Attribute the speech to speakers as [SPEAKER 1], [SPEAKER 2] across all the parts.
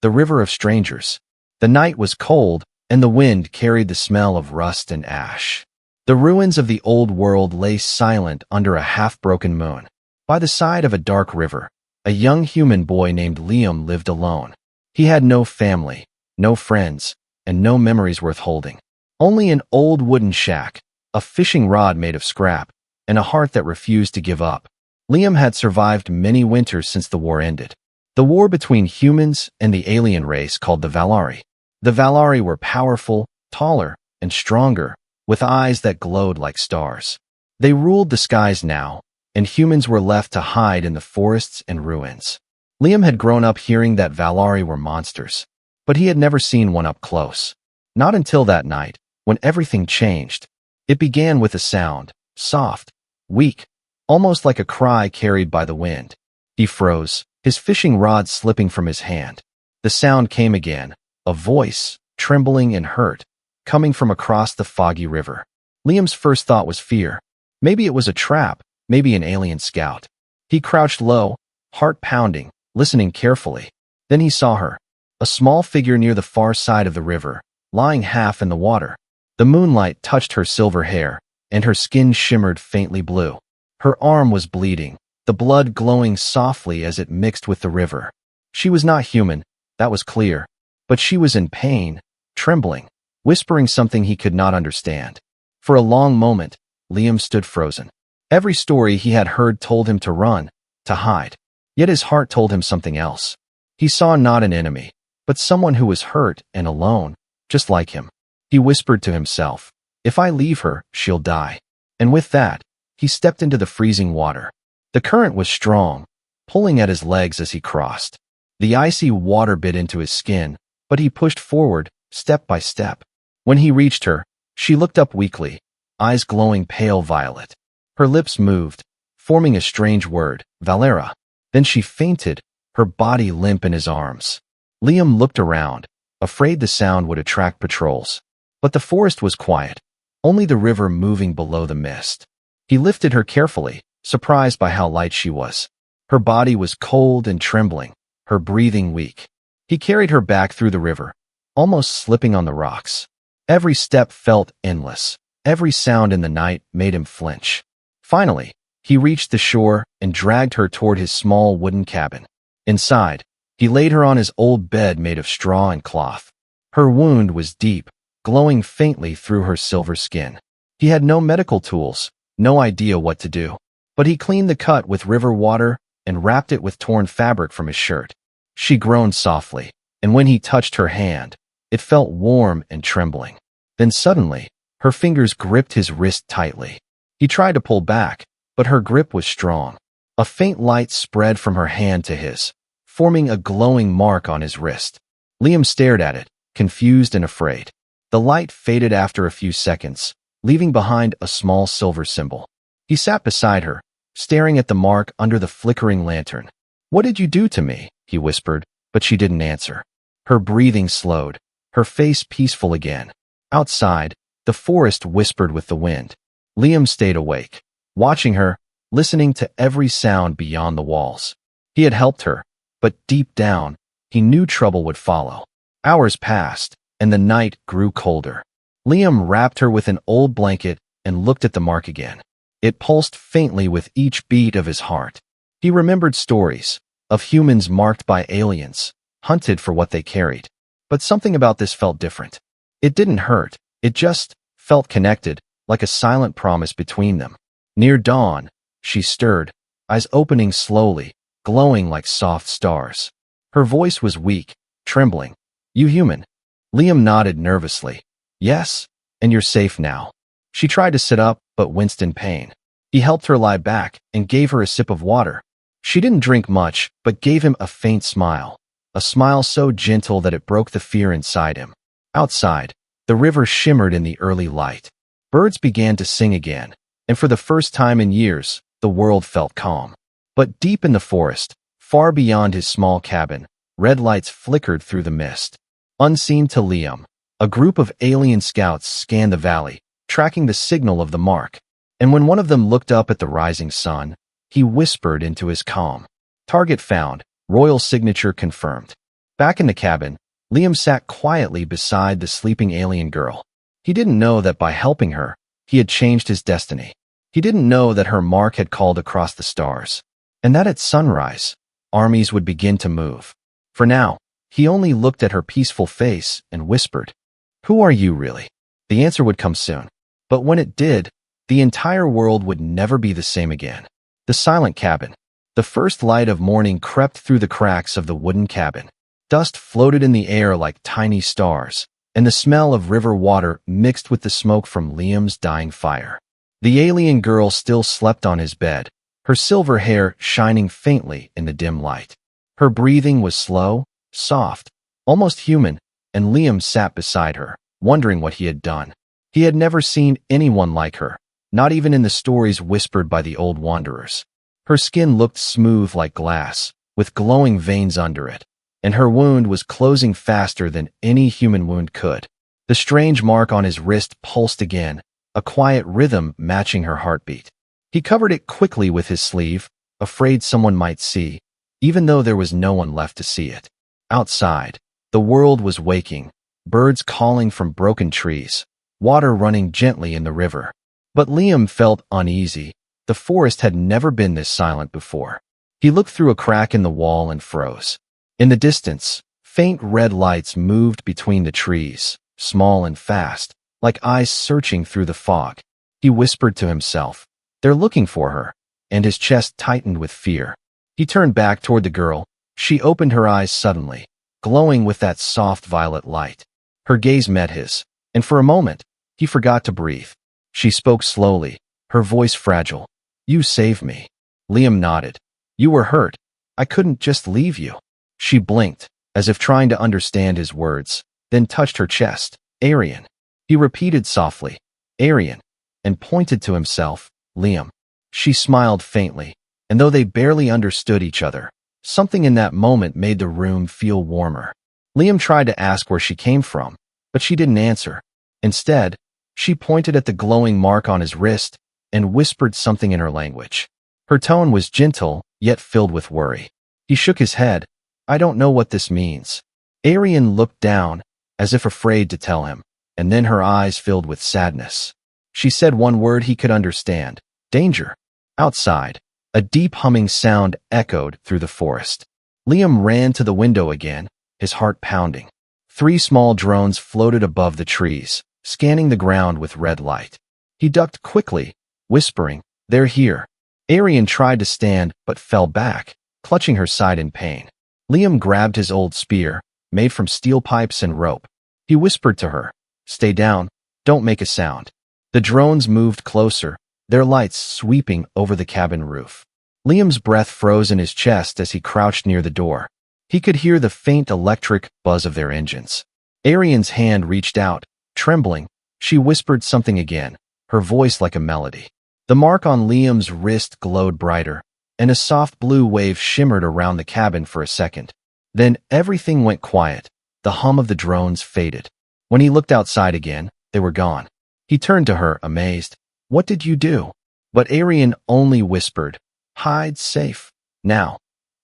[SPEAKER 1] the river of strangers. The night was cold, and the wind carried the smell of rust and ash. The ruins of the old world lay silent under a half-broken moon. By the side of a dark river, a young human boy named Liam lived alone. He had no family, no friends, and no memories worth holding. Only an old wooden shack, a fishing rod made of scrap, and a heart that refused to give up. Liam had survived many winters since the war ended. The war between humans and the alien race called the Valari. The Valari were powerful, taller, and stronger, with eyes that glowed like stars. They ruled the skies now, and humans were left to hide in the forests and ruins. Liam had grown up hearing that Valari were monsters, but he had never seen one up close. Not until that night, when everything changed. It began with a sound, soft, weak, almost like a cry carried by the wind. He froze, his fishing rod slipping from his hand. The sound came again, a voice, trembling and hurt, coming from across the foggy river. Liam's first thought was fear. Maybe it was a trap, maybe an alien scout. He crouched low, heart pounding, listening carefully. Then he saw her, a small figure near the far side of the river, lying half in the water. The moonlight touched her silver hair, and her skin shimmered faintly blue. Her arm was bleeding, the blood glowing softly as it mixed with the river. She was not human, that was clear, but she was in pain, trembling, whispering something he could not understand. For a long moment, Liam stood frozen. Every story he had heard told him to run, to hide. Yet his heart told him something else. He saw not an enemy, but someone who was hurt and alone, just like him. He whispered to himself, "If I leave her, she'll die." And with that, he stepped into the freezing water. The current was strong, pulling at his legs as he crossed. The icy water bit into his skin, but he pushed forward, step by step. When he reached her, she looked up weakly, eyes glowing pale violet. Her lips moved, forming a strange word, Valera. Then she fainted, her body limp in his arms. Liam looked around, afraid the sound would attract patrols. But the forest was quiet, only the river moving below the mist. He lifted her carefully, surprised by how light she was. Her body was cold and trembling, her breathing weak. He carried her back through the river, almost slipping on the rocks. Every step felt endless. Every sound in the night made him flinch. Finally, he reached the shore and dragged her toward his small wooden cabin. Inside, he laid her on his old bed made of straw and cloth. Her wound was deep, glowing faintly through her silver skin. He had no medical tools, no idea what to do. But he cleaned the cut with river water and wrapped it with torn fabric from his shirt. She groaned softly, and when he touched her hand, it felt warm and trembling. Then suddenly, her fingers gripped his wrist tightly. He tried to pull back, but her grip was strong. A faint light spread from her hand to his, forming a glowing mark on his wrist. Liam stared at it, confused and afraid. The light faded after a few seconds, leaving behind a small silver symbol. He sat beside her, staring at the mark under the flickering lantern. "What did you do to me?" he whispered, but she didn't answer. Her breathing slowed, her face peaceful again. Outside, the forest whispered with the wind. Liam stayed awake, watching her, listening to every sound beyond the walls. He had helped her, but deep down, he knew trouble would follow. Hours passed, and the night grew colder. Liam wrapped her with an old blanket and looked at the mark again. It pulsed faintly with each beat of his heart. He remembered stories of humans marked by aliens, hunted for what they carried. But something about this felt different. It didn't hurt, it just felt connected, like a silent promise between them. Near dawn, she stirred, eyes opening slowly, glowing like soft stars. Her voice was weak, trembling. "You human?" Liam nodded nervously. "Yes, and you're safe now." She tried to sit up, but winced in pain. He helped her lie back and gave her a sip of water. She didn't drink much, but gave him a faint smile, a smile so gentle that it broke the fear inside him. Outside, the river shimmered in the early light. Birds began to sing again, and for the first time in years, the world felt calm. But deep in the forest, far beyond his small cabin, red lights flickered through the mist. Unseen to Liam, a group of alien scouts scanned the valley, tracking the signal of the mark. And when one of them looked up at the rising sun, he whispered into his calm, "Target found, royal signature confirmed." Back in the cabin, Liam sat quietly beside the sleeping alien girl. He didn't know that by helping her, he had changed his destiny. He didn't know that her mark had called across the stars, and that at sunrise, armies would begin to move. For now, he only looked at her peaceful face and whispered, "Who are you really?" The answer would come soon. But when it did, the entire world would never be the same again. The silent cabin. The first light of morning crept through the cracks of the wooden cabin. Dust floated in the air like tiny stars, and the smell of river water mixed with the smoke from Liam's dying fire. The alien girl still slept on his bed, her silver hair shining faintly in the dim light. Her breathing was slow, soft, almost human, and Liam sat beside her, wondering what he had done. He had never seen anyone like her, not even in the stories whispered by the old wanderers. Her skin looked smooth like glass, with glowing veins under it, and her wound was closing faster than any human wound could. The strange mark on his wrist pulsed again, a quiet rhythm matching her heartbeat. He covered it quickly with his sleeve, afraid someone might see, even though there was no one left to see it. Outside, the world was waking, birds calling from broken trees, water running gently in the river. But Liam felt uneasy. The forest had never been this silent before. He looked through a crack in the wall and froze. In the distance, faint red lights moved between the trees, small and fast, like eyes searching through the fog. He whispered to himself, "They're looking for her," and his chest tightened with fear. He turned back toward the girl. She opened her eyes suddenly, glowing with that soft violet light. Her gaze met his, and for a moment, he forgot to breathe. She spoke slowly, her voice fragile. "You saved me." Liam nodded. "You were hurt. I couldn't just leave you." She blinked, as if trying to understand his words, then touched her chest. "Arian." He repeated softly, "Arian," and pointed to himself, "Liam." She smiled faintly, and though they barely understood each other, something in that moment made the room feel warmer. Liam tried to ask where she came from, but she didn't answer. Instead, she pointed at the glowing mark on his wrist and whispered something in her language. Her tone was gentle, yet filled with worry. He shook his head. "I don't know what this means." Arian looked down, as if afraid to tell him, and then her eyes filled with sadness. She said one word he could understand: danger. Outside, a deep humming sound echoed through the forest. Liam ran to the window again, his heart pounding. 3 small drones floated above the trees, scanning the ground with red light. He ducked quickly, whispering, "They're here." Arian tried to stand but fell back, clutching her side in pain. Liam grabbed his old spear, made from steel pipes and rope. He whispered to her, "Stay down, don't make a sound." The drones moved closer, their lights sweeping over the cabin roof. Liam's breath froze in his chest as he crouched near the door. He could hear the faint electric buzz of their engines. Arian's hand reached out, trembling. She whispered something again, her voice like a melody. The mark on Liam's wrist glowed brighter, and a soft blue wave shimmered around the cabin for a second. Then everything went quiet. The hum of the drones faded. When he looked outside again, they were gone. He turned to her, amazed. "What did you do?" But Arian only whispered, "Hide safe, now,"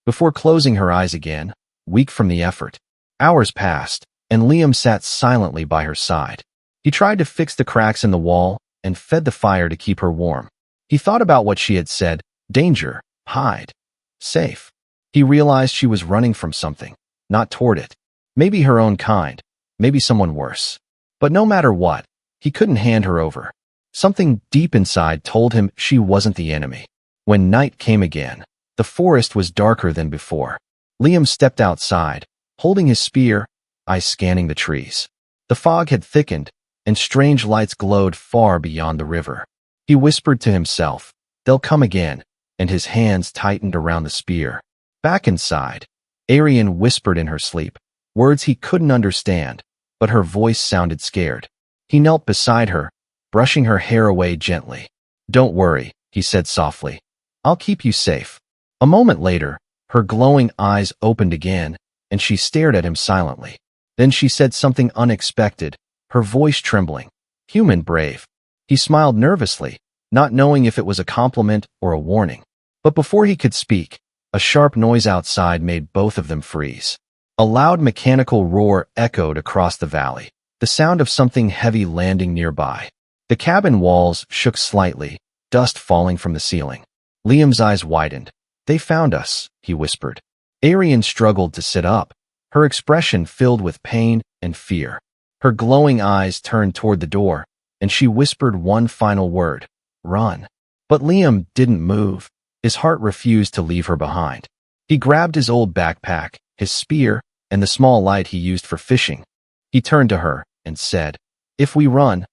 [SPEAKER 1] before closing her eyes again, weak from the effort. Hours passed, and Liam sat silently by her side. He tried to fix the cracks in the wall and fed the fire to keep her warm. He thought about what she had said: danger, hide, safe. He realized she was running from something, not toward it. Maybe her own kind, maybe someone worse. But no matter what, he couldn't hand her over. Something deep inside told him she wasn't the enemy. When night came again, the forest was darker than before. Liam stepped outside, holding his spear, eyes scanning the trees. The fog had thickened, and strange lights glowed far beyond the river. He whispered to himself, "They'll come again," and his hands tightened around the spear. Back inside, Arian whispered in her sleep, words he couldn't understand, but her voice sounded scared. He knelt beside her, brushing her hair away gently. "Don't worry," he said softly. "I'll keep you safe." A moment later, her glowing eyes opened again, and she stared at him silently. Then she said something unexpected, her voice trembling. "Human brave." He smiled nervously, not knowing if it was a compliment or a warning. But before he could speak, a sharp noise outside made both of them freeze. A loud mechanical roar echoed across the valley, the sound of something heavy landing nearby. The cabin walls shook slightly, dust falling from the ceiling. Liam's eyes widened. "They found us," he whispered. Arian struggled to sit up, her expression filled with pain and fear. Her glowing eyes turned toward the door, and she whispered one final word, "Run." But Liam didn't move. His heart refused to leave her behind. He grabbed his old backpack, his spear, and the small light he used for fishing. He turned to her and said, "If we run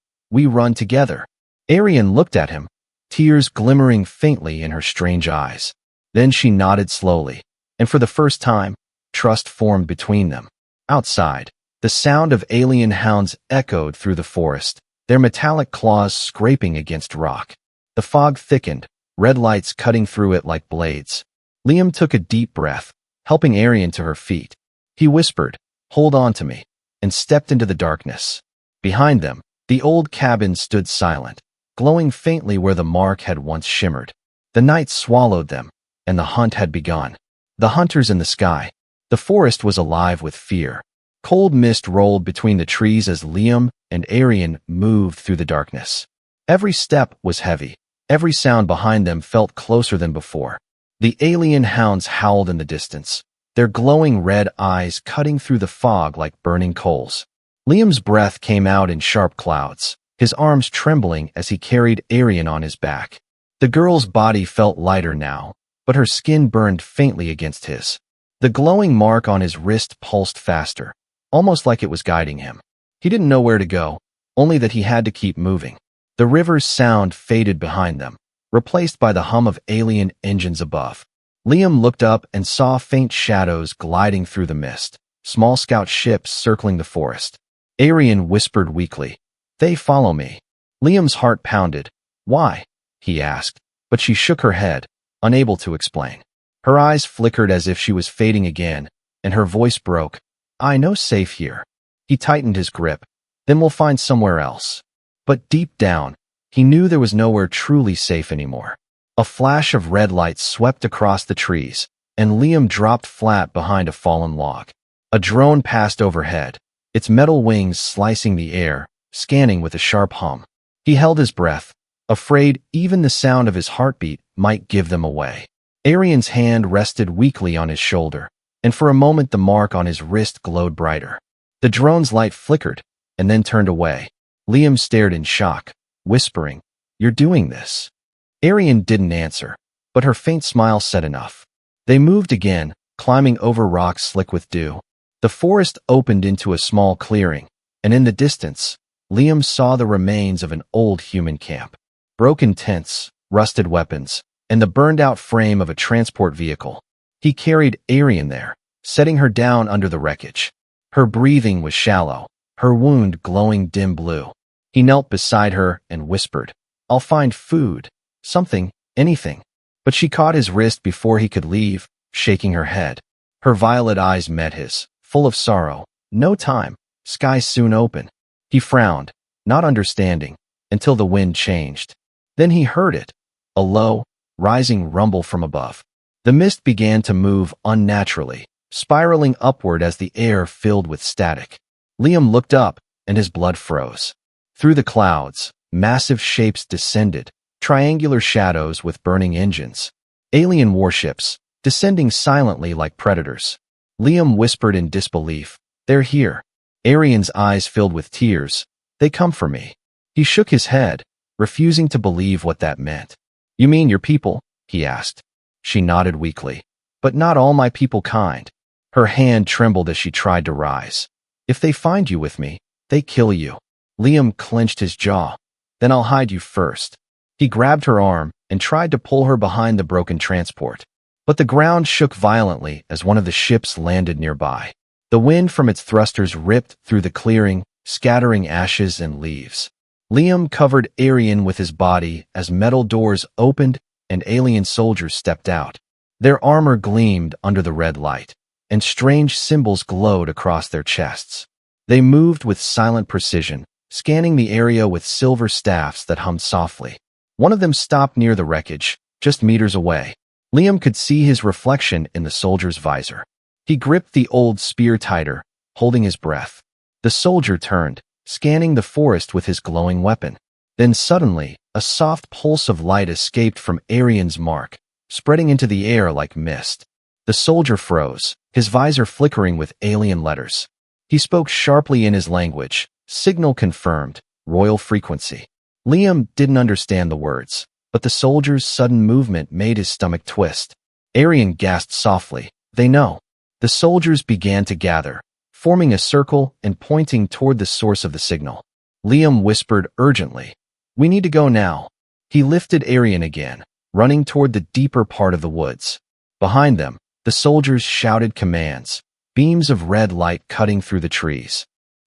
[SPEAKER 1] together." Arian looked at him, tears glimmering faintly in her strange eyes. Then she nodded slowly, and for the first time, trust formed between them. Outside, the sound of alien hounds echoed through the forest, their metallic claws scraping against rock. The fog thickened, red lights cutting through it like blades. Liam took a deep breath, helping Arian to her feet. He whispered, "Hold on to me," and stepped into the darkness. Behind them, the old cabin stood silent, glowing faintly where the mark had once shimmered. The night swallowed them, and the hunt had begun. The hunters in the sky. The forest was alive with fear. Cold mist rolled between the trees as Liam and Arian moved through the darkness. Every step was heavy. Every sound behind them felt closer than before. The alien hounds howled in the distance, their glowing red eyes cutting through the fog like burning coals. Liam's breath came out in sharp clouds, his arms trembling as he carried Arian on his back. The girl's body felt lighter now, but her skin burned faintly against his. The glowing mark on his wrist pulsed faster, almost like it was guiding him. He didn't know where to go, only that he had to keep moving. The river's sound faded behind them, replaced by the hum of alien engines above. Liam looked up and saw faint shadows gliding through the mist, small scout ships circling the forest. Arian whispered weakly, "They follow me." Liam's heart pounded. "Why?" he asked, but she shook her head, unable to explain. Her eyes flickered as if she was fading again, and her voice broke. "I know safe here." He tightened his grip. "Then we'll find somewhere else." But deep down, he knew there was nowhere truly safe anymore. A flash of red light swept across the trees, and Liam dropped flat behind a fallen log. A drone passed overhead, its metal wings slicing the air, scanning with a sharp hum. He held his breath, afraid even the sound of his heartbeat might give them away. Arian's hand rested weakly on his shoulder, and for a moment the mark on his wrist glowed brighter. The drone's light flickered, and then turned away. Liam stared in shock, whispering, "You're doing this." Arian didn't answer, but her faint smile said enough. They moved again, climbing over rocks slick with dew. The forest opened into a small clearing, and in the distance, Liam saw the remains of an old human camp. Broken tents, rusted weapons, and the burned-out frame of a transport vehicle. He carried Arian there, setting her down under the wreckage. Her breathing was shallow, her wound glowing dim blue. He knelt beside her and whispered, "I'll find food, something, anything." But she caught his wrist before he could leave, shaking her head. Her violet eyes met his, full of sorrow. "No time. Skies soon open." He frowned, not understanding, until the wind changed. Then he heard it, a low, rising rumble from above. The mist began to move unnaturally, spiraling upward as the air filled with static. Liam looked up, and his blood froze. Through the clouds, massive shapes descended, triangular shadows with burning engines. Alien warships, descending silently like predators. Liam whispered in disbelief, "They're here." Arian's eyes filled with tears. "They come for me." He shook his head, refusing to believe what that meant. "You mean your people?" he asked. She nodded weakly. "But not all my people kind." Her hand trembled as she tried to rise. "If they find you with me, they kill you." Liam clenched his jaw. "Then I'll hide you first." He grabbed her arm and tried to pull her behind the broken transport. But the ground shook violently as one of the ships landed nearby. The wind from its thrusters ripped through the clearing, scattering ashes and leaves. Liam covered Arian with his body as metal doors opened and alien soldiers stepped out. Their armor gleamed under the red light, and strange symbols glowed across their chests. They moved with silent precision, scanning the area with silver staffs that hummed softly. One of them stopped near the wreckage, just meters away. Liam could see his reflection in the soldier's visor. He gripped the old spear tighter, holding his breath. The soldier turned, scanning the forest with his glowing weapon. Then suddenly, a soft pulse of light escaped from Arian's mark, spreading into the air like mist. The soldier froze, his visor flickering with alien letters. He spoke sharply in his language, signal confirmed, royal frequency. Liam didn't understand the words, but the soldier's sudden movement made his stomach twist. Arian gasped softly. They know. The soldiers began to gather, forming a circle and pointing toward the source of the signal. Liam whispered urgently, "We need to go now." He lifted Arian again, running toward the deeper part of the woods. Behind them, the soldiers shouted commands, beams of red light cutting through the trees.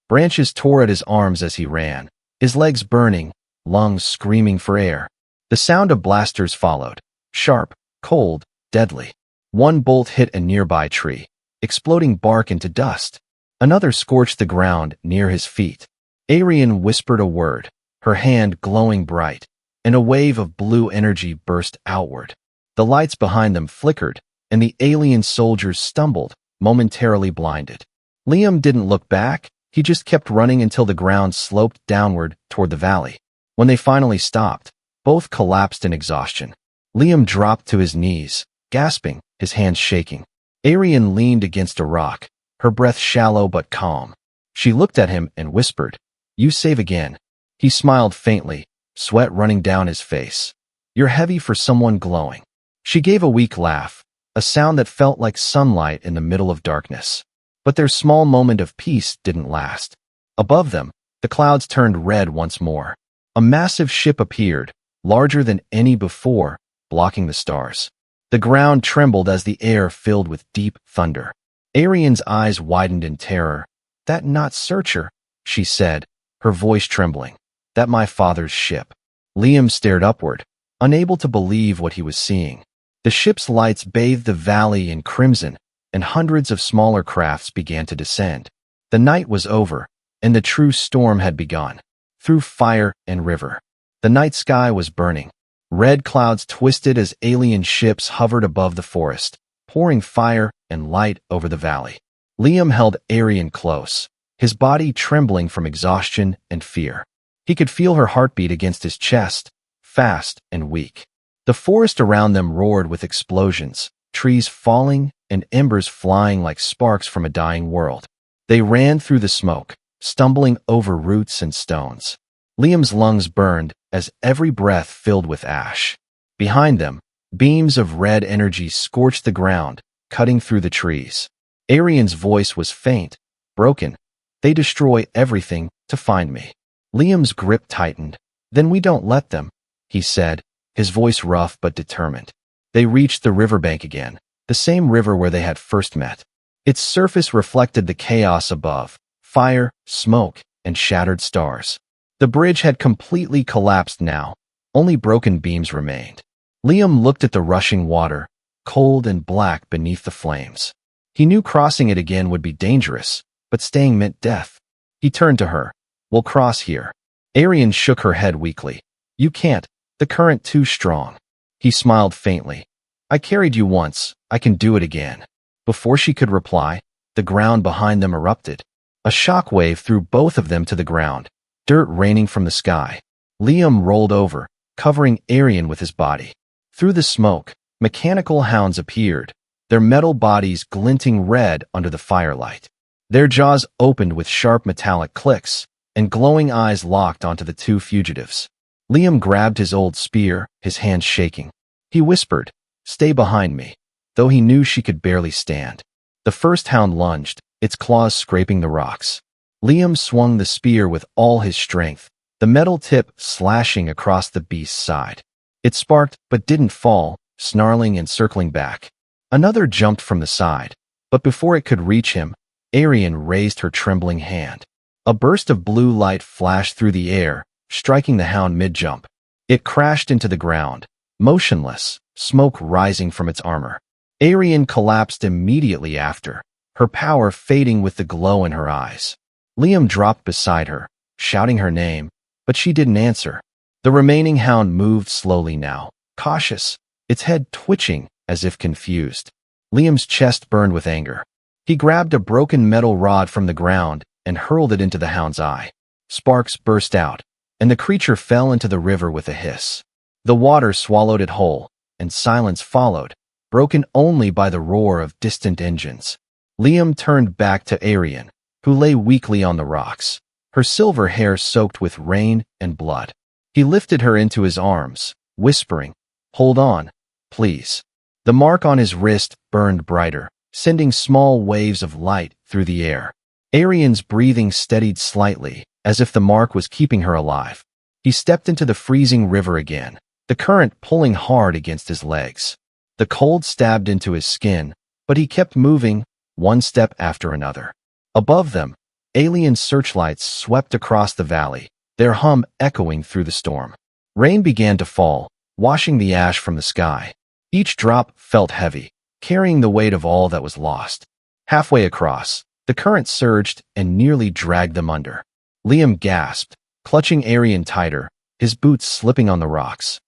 [SPEAKER 1] Branches tore at his arms as he ran, his legs burning, lungs screaming for air. The sound of blasters followed, sharp, cold, deadly. One bolt hit a nearby tree, exploding bark into dust. Another scorched the ground near his feet. Arian whispered a word, her hand glowing bright, and a wave of blue energy burst outward. The lights behind them flickered, and the alien soldiers stumbled, momentarily blinded. Liam didn't look back, he just kept running until the ground sloped downward toward the valley. When they finally stopped, both collapsed in exhaustion. Liam dropped to his knees, gasping, his hands shaking. Arian leaned against a rock, her breath shallow but calm. She looked at him and whispered, "You save again." He smiled faintly, sweat running down his face. "You're heavy for someone glowing." She gave a weak laugh, a sound that felt like sunlight in the middle of darkness. But their small moment of peace didn't last. Above them, the clouds turned red once more. A massive ship appeared, larger than any before, blocking the stars. The ground trembled as the air filled with deep thunder. Arian's eyes widened in terror. "That not Searcher," she said, her voice trembling. "That my father's ship." Liam stared upward, unable to believe what he was seeing. The ship's lights bathed the valley in crimson, and hundreds of smaller crafts began to descend. The night was over, and the true storm had begun. Through fire and river, the night sky was burning. Red clouds twisted as alien ships hovered above the forest, pouring fire and light over the valley. Liam held Arian close, his body trembling from exhaustion and fear. He could feel her heartbeat against his chest, fast and weak. The forest around them roared with explosions, trees falling and embers flying like sparks from a dying world. They ran through the smoke, stumbling over roots and stones. Liam's lungs burned as every breath filled with ash. Behind them, beams of red energy scorched the ground, cutting through the trees. Arian's voice was faint, broken. "They destroy everything to find me." Liam's grip tightened. "Then we don't let them," he said, his voice rough but determined. They reached the riverbank again, the same river where they had first met. Its surface reflected the chaos above, fire, smoke, and shattered stars. The bridge had completely collapsed now, only broken beams remained. Liam looked at the rushing water, cold and black beneath the flames. He knew crossing it again would be dangerous, but staying meant death. He turned to her. "We'll cross here." Arian shook her head weakly. "You can't, the current too strong." He smiled faintly. "I carried you once, I can do it again." Before she could reply, the ground behind them erupted. A shockwave threw both of them to the ground, dirt raining from the sky. Liam rolled over, covering Arian with his body. Through the smoke, mechanical hounds appeared, their metal bodies glinting red under the firelight. Their jaws opened with sharp metallic clicks, and glowing eyes locked onto the two fugitives. Liam grabbed his old spear, his hands shaking. He whispered, "Stay behind me," though he knew she could barely stand. The first hound lunged, its claws scraping the rocks. Liam swung the spear with all his strength, the metal tip slashing across the beast's side. It sparked but didn't fall, snarling and circling back. Another jumped from the side, but before it could reach him, Arian raised her trembling hand. A burst of blue light flashed through the air, striking the hound mid-jump. It crashed into the ground, motionless, smoke rising from its armor. Arian collapsed immediately after, her power fading with the glow in her eyes. Liam dropped beside her, shouting her name, but she didn't answer. The remaining hound moved slowly now, cautious, its head twitching as if confused. Liam's chest burned with anger. He grabbed a broken metal rod from the ground and hurled it into the hound's eye. Sparks burst out, and the creature fell into the river with a hiss. The water swallowed it whole, and silence followed, broken only by the roar of distant engines. Liam turned back to Arian, who lay weakly on the rocks, her silver hair soaked with rain and blood. He lifted her into his arms, whispering, "Hold on, please." The mark on his wrist burned brighter, sending small waves of light through the air. Arian's breathing steadied slightly, as if the mark was keeping her alive. He stepped into the freezing river again, the current pulling hard against his legs. The cold stabbed into his skin, but he kept moving, one step after another. Above them, alien searchlights swept across the valley, their hum echoing through the storm. Rain began to fall, washing the ash from the sky. Each drop felt heavy, carrying the weight of all that was lost. Halfway across, the current surged and nearly dragged them under. Liam gasped, clutching Arian tighter, his boots slipping on the rocks.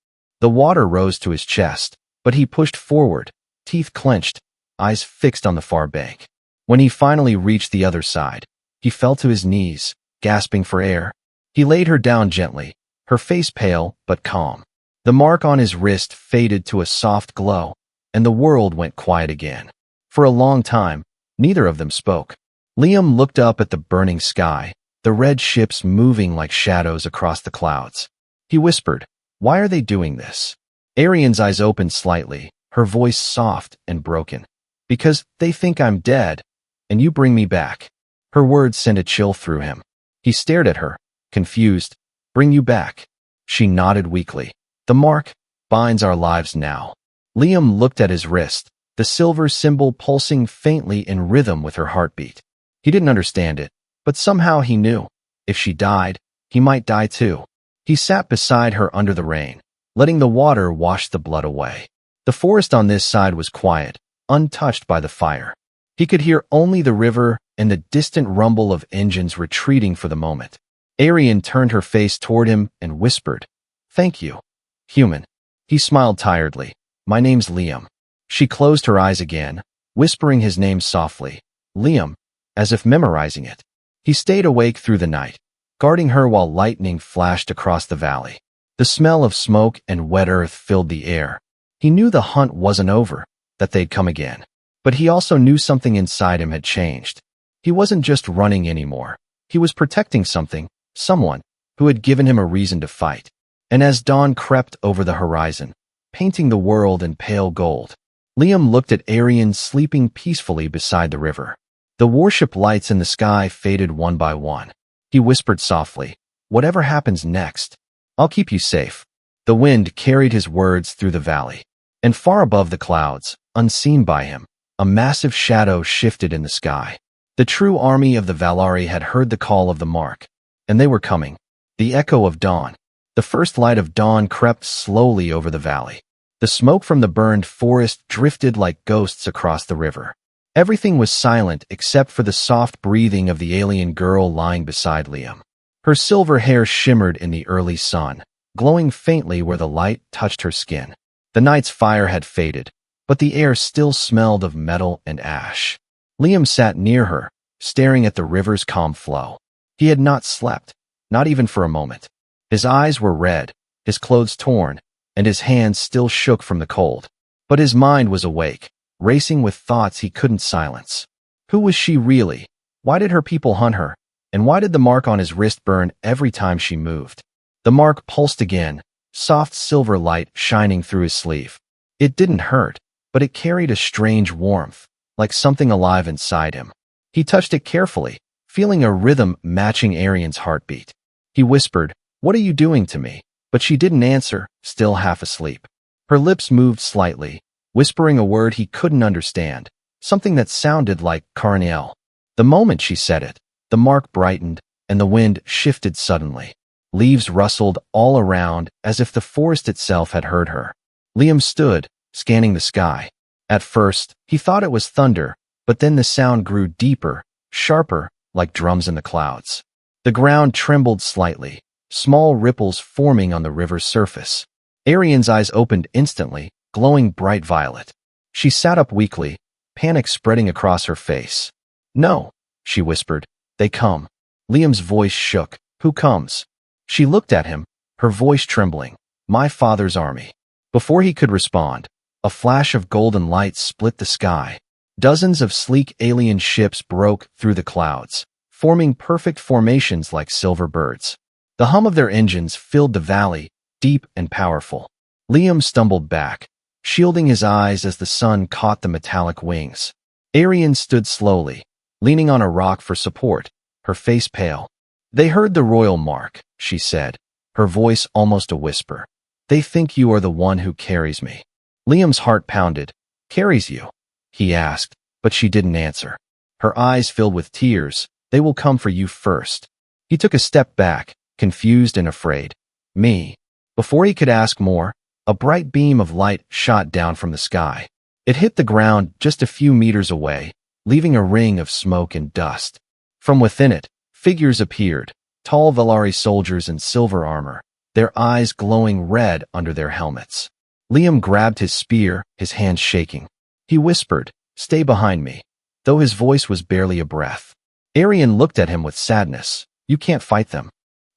[SPEAKER 1] The water rose to his chest, but he pushed forward, teeth clenched, eyes fixed on the far bank. When he finally reached the other side, he fell to his knees, gasping for air. He laid her down gently, her face pale but calm. The mark on his wrist faded to a soft glow, and the world went quiet again. For a long time, neither of them spoke. Liam looked up at the burning sky, the red ships moving like shadows across the clouds. He whispered, "Why are they doing this?" Arian's eyes opened slightly, her voice soft and broken. "Because they think I'm dead, and you bring me back." Her words sent a chill through him. He stared at her, confused. "Bring you back?" She nodded weakly. "The mark binds our lives now." Liam looked at his wrist, the silver symbol pulsing faintly in rhythm with her heartbeat. He didn't understand it, but somehow he knew. If she died, he might die too. He sat beside her under the rain, letting the water wash the blood away. The forest on this side was quiet, untouched by the fire. He could hear only the river and the distant rumble of engines retreating for the moment. Arian turned her face toward him and whispered, "Thank you, human." He smiled tiredly. "My name's Liam." She closed her eyes again, whispering his name softly, "Liam," as if memorizing it. He stayed awake through the night, guarding her while lightning flashed across the valley. The smell of smoke and wet earth filled the air. He knew the hunt wasn't over, that they'd come again. But he also knew something inside him had changed. He wasn't just running anymore. He was protecting something, someone, who had given him a reason to fight. And as dawn crept over the horizon, painting the world in pale gold, Liam looked at Arian sleeping peacefully beside the river. The warship lights in the sky faded one by one. He whispered softly, "Whatever happens next, I'll keep you safe." The wind carried his words through the valley, and far above the clouds, unseen by him, a massive shadow shifted in the sky. The true army of the Valari had heard the call of the mark, and they were coming. The echo of dawn. The first light of dawn crept slowly over the valley. The smoke from the burned forest drifted like ghosts across the river. Everything was silent except for the soft breathing of the alien girl lying beside Liam. Her silver hair shimmered in the early sun, glowing faintly where the light touched her skin. The night's fire had faded, but the air still smelled of metal and ash. Liam sat near her, staring at the river's calm flow. He had not slept, not even for a moment. His eyes were red, his clothes torn, and his hands still shook from the cold. But his mind was awake, racing with thoughts he couldn't silence. Who was she really? Why did her people hunt her? And why did the mark on his wrist burn every time she moved? The mark pulsed again, soft silver light shining through his sleeve. It didn't hurt, but it carried a strange warmth, like something alive inside him. He touched it carefully, feeling a rhythm matching Arian's heartbeat. He whispered, "What are you doing to me?" But she didn't answer, still half asleep. Her lips moved slightly, whispering a word he couldn't understand, something that sounded like Carniel. The moment she said it, the mark brightened, and the wind shifted suddenly. Leaves rustled all around as if the forest itself had heard her. Liam stood, scanning the sky. At first, he thought it was thunder, but then the sound grew deeper, sharper, like drums in the clouds. The ground trembled slightly, small ripples forming on the river's surface. Arian's eyes opened instantly, glowing bright violet. She sat up weakly, panic spreading across her face. "No," she whispered. "They come." Liam's voice shook. "Who comes?" She looked at him, her voice trembling. "My father's army." Before he could respond, a flash of golden light split the sky. Dozens of sleek alien ships broke through the clouds, forming perfect formations like silver birds. The hum of their engines filled the valley, deep and powerful. Liam stumbled back, shielding his eyes as the sun caught the metallic wings. Arian stood slowly, leaning on a rock for support, her face pale. "They heard the royal mark," she said, her voice almost a whisper. "They think you are the one who carries me." Liam's heart pounded. "Carries you?" he asked, but she didn't answer. Her eyes filled with tears. "They will come for you first." He took a step back, confused and afraid. "Me?" Before he could ask more, a bright beam of light shot down from the sky. It hit the ground just a few meters away, leaving a ring of smoke and dust. From within it, figures appeared, tall Valari soldiers in silver armor, their eyes glowing red under their helmets. Liam grabbed his spear, his hands shaking. He whispered, "Stay behind me," though his voice was barely a breath. Arian looked at him with sadness. "You can't fight them."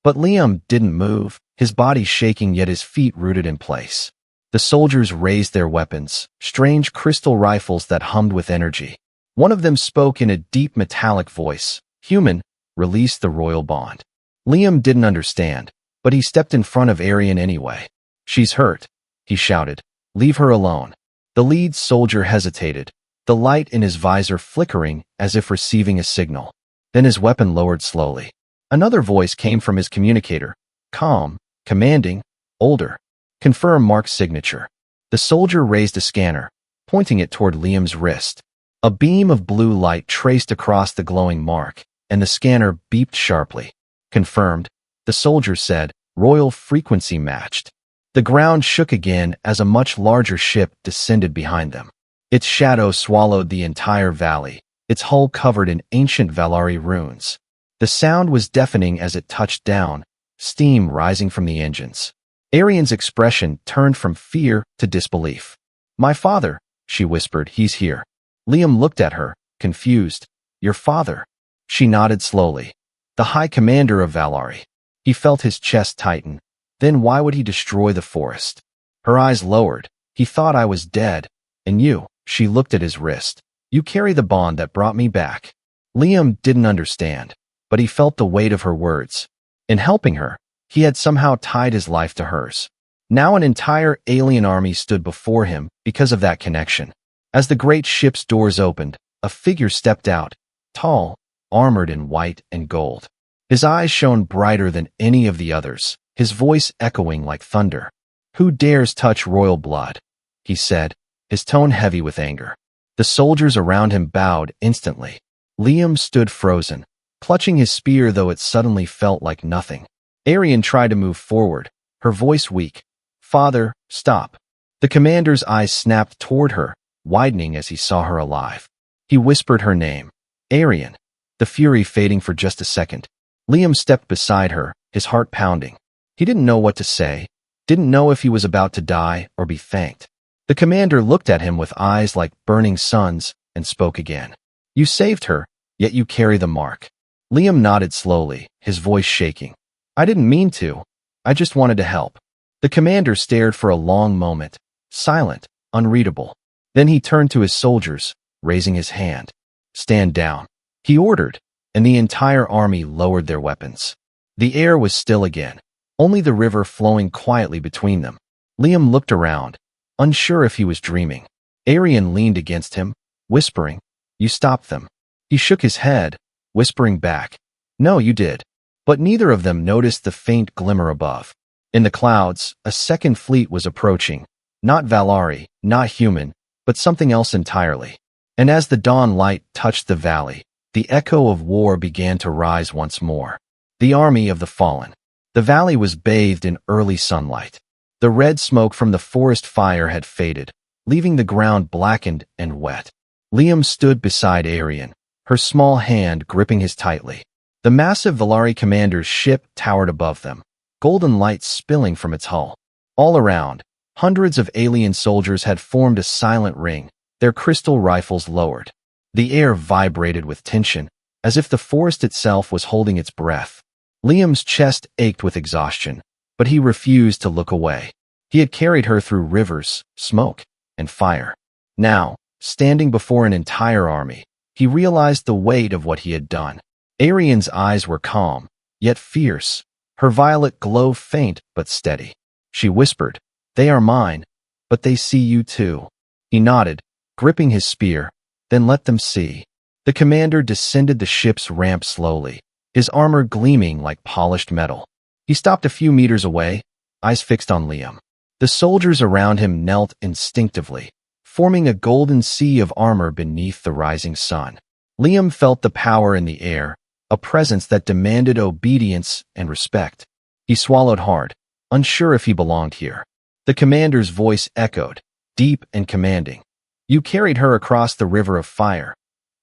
[SPEAKER 1] But Liam didn't move, his body shaking yet his feet rooted in place. The soldiers raised their weapons, strange crystal rifles that hummed with energy. One of them spoke in a deep metallic voice. "Human, release the royal bond." Liam didn't understand, but he stepped in front of Arian anyway. "She's hurt," he shouted. "Leave her alone." The lead soldier hesitated, the light in his visor flickering as if receiving a signal. Then his weapon lowered slowly. Another voice came from his communicator. Calm, commanding, older. "Confirm Mark's signature." The soldier raised a scanner, pointing it toward Liam's wrist. A beam of blue light traced across the glowing mark, and the scanner beeped sharply. "Confirmed," the soldier said, "royal frequency matched." The ground shook again as a much larger ship descended behind them. Its shadow swallowed the entire valley, its hull covered in ancient Valari runes. The sound was deafening as it touched down, steam rising from the engines. Arian's expression turned from fear to disbelief. "My father," she whispered, "he's here." Liam looked at her, confused. "Your father?" She nodded slowly. "The High Commander of Valari." He felt his chest tighten. Then why would he destroy the forest? Her eyes lowered. "He thought I was dead. And you," she looked at his wrist. "You carry the bond that brought me back." Liam didn't understand, but he felt the weight of her words. In helping her, he had somehow tied his life to hers. Now an entire alien army stood before him because of that connection. As the great ship's doors opened, a figure stepped out, tall, armored in white and gold. His eyes shone brighter than any of the others, his voice echoing like thunder. "Who dares touch royal blood?" he said, his tone heavy with anger. The soldiers around him bowed instantly. Liam stood frozen, clutching his spear though it suddenly felt like nothing. Arian tried to move forward, her voice weak. "Father, stop." The commander's eyes snapped toward her, widening as he saw her alive. He whispered her name. "Arian." The fury fading for just a second. Liam stepped beside her, his heart pounding. He didn't know what to say, didn't know if he was about to die or be thanked. The commander looked at him with eyes like burning suns and spoke again. "You saved her, yet you carry the mark." Liam nodded slowly, his voice shaking. "I didn't mean to. I just wanted to help." The commander stared for a long moment, silent, unreadable. Then he turned to his soldiers, raising his hand. "Stand down," he ordered, and the entire army lowered their weapons. The air was still again, only the river flowing quietly between them. Liam looked around, unsure if he was dreaming. Arian leaned against him, whispering, "You stopped them." He shook his head, whispering back, "No, you did." But neither of them noticed the faint glimmer above. In the clouds, a second fleet was approaching, not Valari, not human, but something else entirely. And as the dawn light touched the valley, the echo of war began to rise once more. The army of the fallen. The valley was bathed in early sunlight. The red smoke from the forest fire had faded, leaving the ground blackened and wet. Liam stood beside Arian, her small hand gripping his tightly. The massive Valari commander's ship towered above them, golden light spilling from its hull. All around, hundreds of alien soldiers had formed a silent ring, their crystal rifles lowered. The air vibrated with tension, as if the forest itself was holding its breath. Liam's chest ached with exhaustion, but he refused to look away. He had carried her through rivers, smoke, and fire. Now, standing before an entire army, he realized the weight of what he had done. Arian's eyes were calm, yet fierce, her violet glow faint but steady. She whispered, "They are mine, but they see you too." He nodded, gripping his spear, "Then let them see." The commander descended the ship's ramp slowly, his armor gleaming like polished metal. He stopped a few meters away, eyes fixed on Liam. The soldiers around him knelt instinctively, forming a golden sea of armor beneath the rising sun. Liam felt the power in the air, a presence that demanded obedience and respect. He swallowed hard, unsure if he belonged here. The commander's voice echoed, deep and commanding. "You carried her across the river of fire,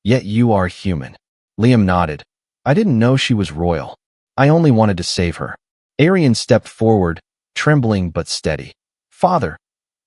[SPEAKER 1] yet you are human." Liam nodded. "I didn't know she was royal. I only wanted to save her." Arian stepped forward, trembling but steady. "Father,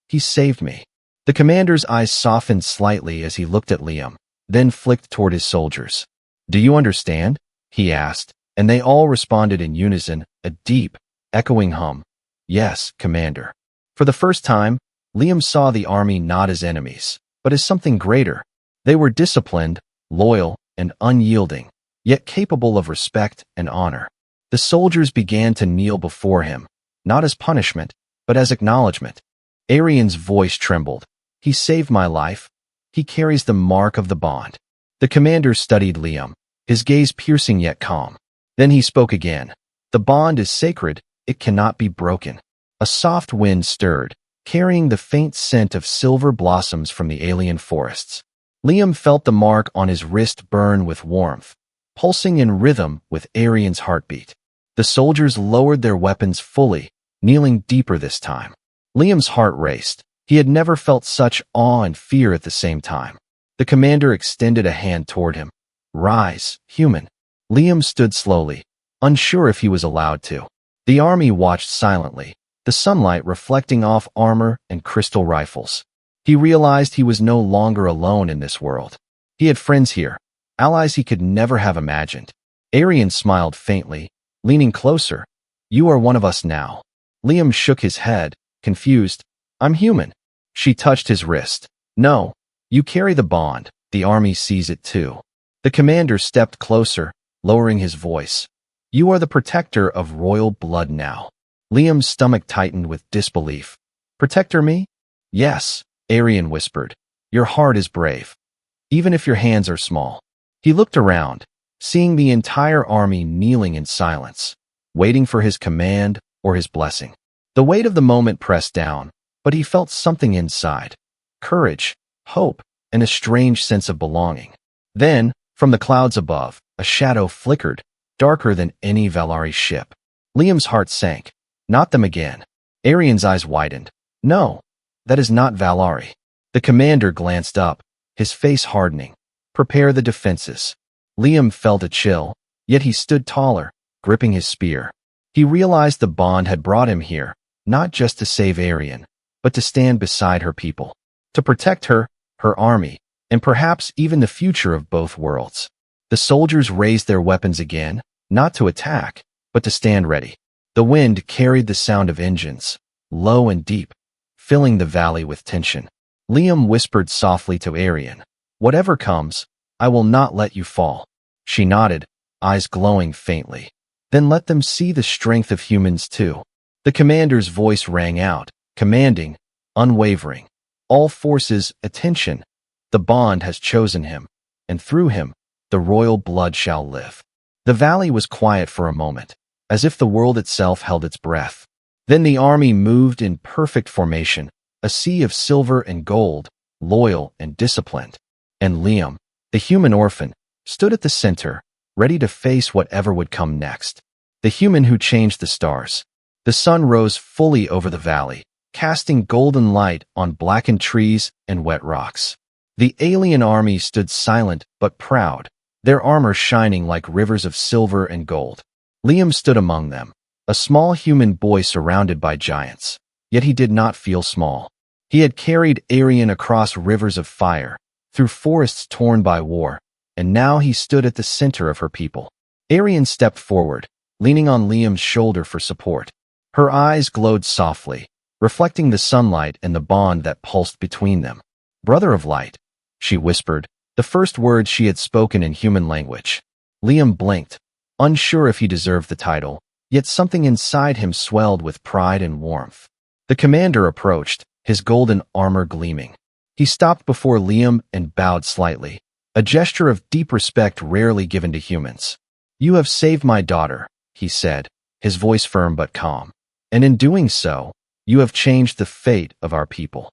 [SPEAKER 1] he saved me." The commander's eyes softened slightly as he looked at Liam, then flicked toward his soldiers. "Do you understand?" he asked, and they all responded in unison, a deep, echoing hum. "Yes, Commander." For the first time, Liam saw the army not as enemies, but as something greater. They were disciplined, loyal, and unyielding, yet capable of respect and honor. The soldiers began to kneel before him, not as punishment, but as acknowledgement. Arian's voice trembled. "He saved my life. He carries the mark of the bond." The commander studied Liam, his gaze piercing yet calm. Then he spoke again. "The bond is sacred. It cannot be broken." A soft wind stirred, carrying the faint scent of silver blossoms from the alien forests. Liam felt the mark on his wrist burn with warmth, pulsing in rhythm with Arian's heartbeat. The soldiers lowered their weapons fully, kneeling deeper this time. Liam's heart raced. He had never felt such awe and fear at the same time. The commander extended a hand toward him. "Rise, human." Liam stood slowly, unsure if he was allowed to. The army watched silently, the sunlight reflecting off armor and crystal rifles. He realized he was no longer alone in this world. He had friends here, allies he could never have imagined. Arian smiled faintly, leaning closer. "You are one of us now." Liam shook his head, confused. "I'm human." She touched his wrist. "No, you carry the bond. The army sees it too." The commander stepped closer, lowering his voice. "You are the protector of royal blood now." Liam's stomach tightened with disbelief. "Protector me?" "Yes," Arian whispered. "Your heart is brave, even if your hands are small." He looked around, seeing the entire army kneeling in silence, waiting for his command or his blessing. The weight of the moment pressed down, but he felt something inside. Courage, hope, and a strange sense of belonging. Then, from the clouds above, a shadow flickered, darker than any Valari ship. Liam's heart sank. Not them again. Arian's eyes widened. "No, that is not Valari." The commander glanced up, his face hardening. "Prepare the defenses." Liam felt a chill, yet he stood taller, gripping his spear. He realized the bond had brought him here, not just to save Arian, but to stand beside her people, to protect her, her army, and perhaps even the future of both worlds. The soldiers raised their weapons again, not to attack, but to stand ready. The wind carried the sound of engines, low and deep, filling the valley with tension. Liam whispered softly to Arian, "Whatever comes, I will not let you fall." She nodded, eyes glowing faintly. "Then let them see the strength of humans too." The commander's voice rang out, commanding, unwavering. "All forces, attention. The bond has chosen him, and through him, the royal blood shall live." The valley was quiet for a moment, as if the world itself held its breath. Then the army moved in perfect formation, a sea of silver and gold, loyal and disciplined. And Liam, the human orphan, stood at the center, ready to face whatever would come next. The human who changed the stars. The sun rose fully over the valley, casting golden light on blackened trees and wet rocks. The alien army stood silent but proud, their armor shining like rivers of silver and gold. Liam stood among them, a small human boy surrounded by giants. Yet he did not feel small. He had carried Arian across rivers of fire, through forests torn by war, and now he stood at the center of her people. Arian stepped forward, leaning on Liam's shoulder for support. Her eyes glowed softly, reflecting the sunlight and the bond that pulsed between them. "Brother of light," she whispered, the first words she had spoken in human language. Liam blinked, unsure if he deserved the title, yet something inside him swelled with pride and warmth. The commander approached, his golden armor gleaming. He stopped before Liam and bowed slightly, a gesture of deep respect rarely given to humans. "You have saved my daughter," he said, his voice firm but calm. "And in doing so, you have changed the fate of our people."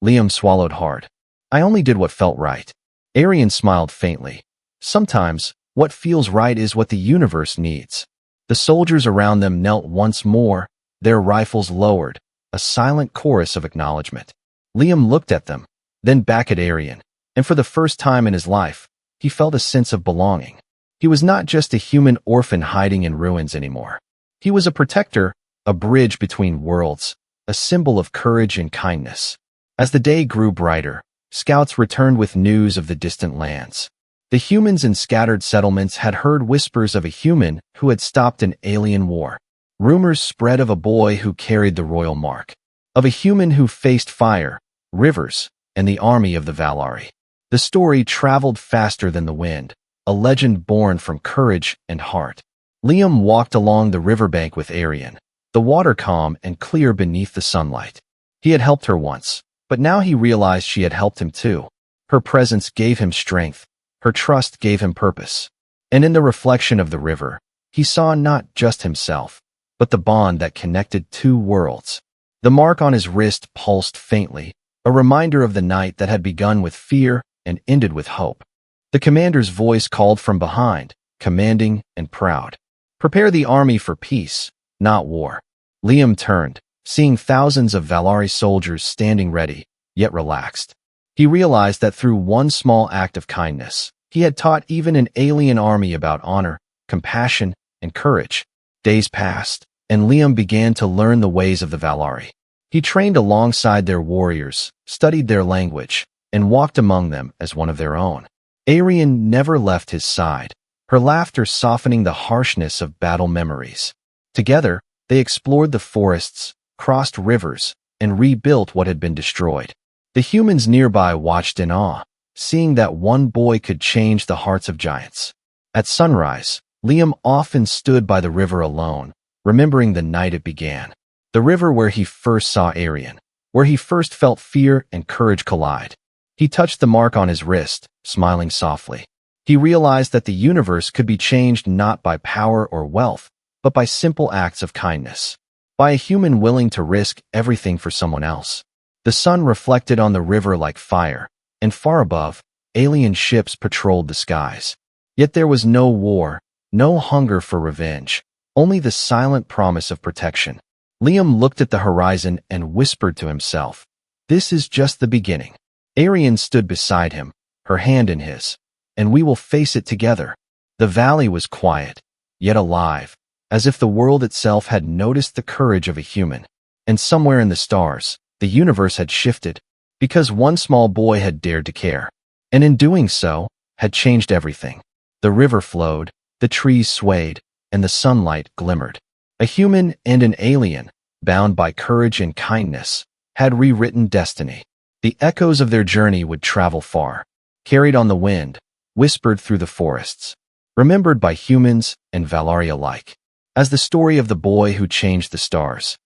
[SPEAKER 1] Liam swallowed hard. "I only did what felt right." Arian smiled faintly. "Sometimes, what feels right is what the universe needs." The soldiers around them knelt once more, their rifles lowered, a silent chorus of acknowledgement. Liam looked at them, then back at Arian, and for the first time in his life, he felt a sense of belonging. He was not just a human orphan hiding in ruins anymore. He was a protector, a bridge between worlds, a symbol of courage and kindness. As the day grew brighter, scouts returned with news of the distant lands. The humans in scattered settlements had heard whispers of a human who had stopped an alien war. Rumors spread of a boy who carried the royal mark, of a human who faced fire, rivers, and the army of the Valari. The story traveled faster than the wind, a legend born from courage and heart. Liam walked along the riverbank with Arian, the water calm and clear beneath the sunlight. He had helped her once, but now he realized she had helped him too. Her presence gave him strength, her trust gave him purpose. And in the reflection of the river, he saw not just himself, but the bond that connected two worlds. The mark on his wrist pulsed faintly, a reminder of the night that had begun with fear and ended with hope. The commander's voice called from behind, commanding and proud. "Prepare the army for peace, not war." Liam turned, seeing thousands of Valari soldiers standing ready, yet relaxed. He realized that through one small act of kindness, he had taught even an alien army about honor, compassion, and courage. Days passed, and Liam began to learn the ways of the Valari. He trained alongside their warriors, studied their language, and walked among them as one of their own. Arian never left his side, her laughter softening the harshness of battle memories. Together, they explored the forests, crossed rivers, and rebuilt what had been destroyed. The humans nearby watched in awe, seeing that one boy could change the hearts of giants. At sunrise, Liam often stood by the river alone, remembering the night it began. The river where he first saw Arian, where he first felt fear and courage collide. He touched the mark on his wrist, smiling softly. He realized that the universe could be changed not by power or wealth, but by simple acts of kindness. By a human willing to risk everything for someone else. The sun reflected on the river like fire, and far above, alien ships patrolled the skies. Yet there was no war, no hunger for revenge, only the silent promise of protection. Liam looked at the horizon and whispered to himself, "This is just the beginning." Arian stood beside him, her hand in his, "And we will face it together." The valley was quiet, yet alive, as if the world itself had noticed the courage of a human. And somewhere in the stars, the universe had shifted, because one small boy had dared to care, and in doing so, had changed everything. The river flowed, the trees swayed, and the sunlight glimmered. A human and an alien, bound by courage and kindness, had rewritten destiny. The echoes of their journey would travel far, carried on the wind, whispered through the forests, remembered by humans and Valari alike. As the story of the boy who changed the stars,